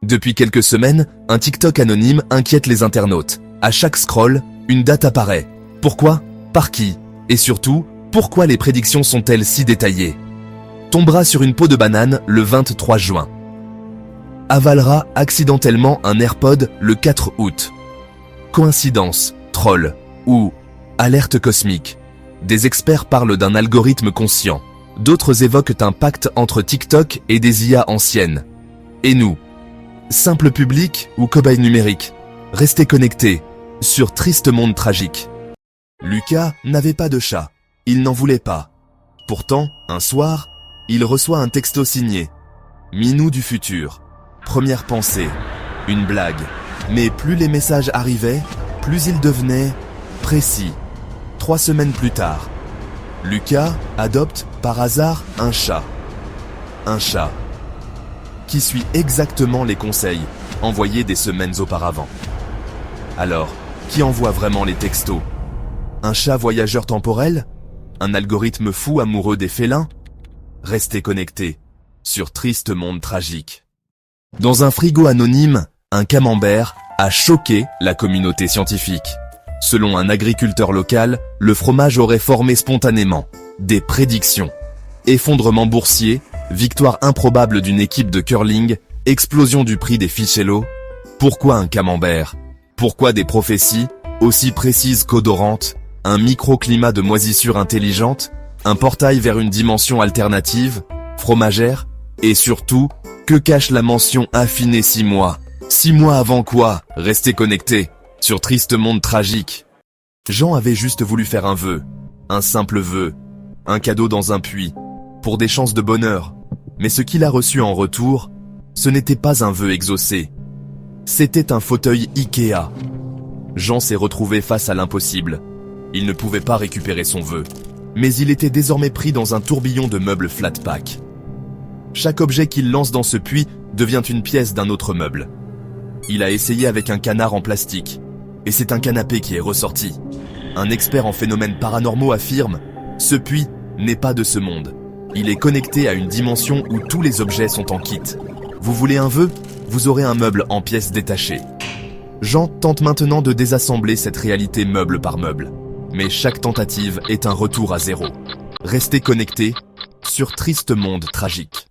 Depuis quelques semaines, un TikTok anonyme inquiète les internautes. À chaque scroll, une date apparaît. Pourquoi? Par qui? Et surtout, pourquoi les prédictions sont-elles si détaillées? Tombera sur une peau de banane le 23 juin. Avalera accidentellement un AirPod le 4 août. Coïncidence, troll ou alerte cosmique. Des experts parlent d'un algorithme conscient. D'autres évoquent un pacte entre TikTok et des IA anciennes. Et nous? Simple public ou cobaye numérique? Restez connectés sur Triste Monde Tragique. Lucas n'avait pas de chat. Il n'en voulait pas. Pourtant, un soir, il reçoit un texto signé. Minou du futur. Première pensée. Une blague. Mais plus les messages arrivaient, plus ils devenaient précis. 3 semaines plus tard, Lucas adopte par hasard un chat. Un chat qui suit exactement les conseils envoyés des semaines auparavant. Alors, qui envoie vraiment les textos? Un chat voyageur temporel? Un algorithme fou amoureux des félins? Restez connectés sur Triste Monde Tragique. Dans un frigo anonyme, un camembert a choqué la communauté scientifique. Selon un agriculteur local, le fromage aurait formé spontanément des prédictions. Effondrement boursier, victoire improbable d'une équipe de curling, explosion du prix des fichellos. Pourquoi un camembert? Pourquoi des prophéties aussi précises qu'odorantes? Un microclimat de moisissure intelligente? Un portail vers une dimension alternative, fromagère? Et surtout, que cache la mention affinée 6 mois? 6 mois avant quoi? Restez connectés sur Triste Monde Tragique. Jean avait juste voulu faire un vœu. Un simple vœu. Un cadeau dans un puits. Pour des chances de bonheur. Mais ce qu'il a reçu en retour, ce n'était pas un vœu exaucé. C'était un fauteuil Ikea. Jean s'est retrouvé face à l'impossible. Il ne pouvait pas récupérer son vœu. Mais il était désormais pris dans un tourbillon de meubles flat pack. Chaque objet qu'il lance dans ce puits devient une pièce d'un autre meuble. Il a essayé avec un canard en plastique. Et c'est un canapé qui est ressorti. Un expert en phénomènes paranormaux affirme « Ce puits n'est pas de ce monde. Il est connecté à une dimension où tous les objets sont en kit. Vous voulez un vœu? Vous aurez un meuble en pièces détachées. » Jean tente maintenant de désassembler cette réalité meuble par meuble. Mais chaque tentative est un retour à zéro. Restez connectés sur Triste Monde Tragique.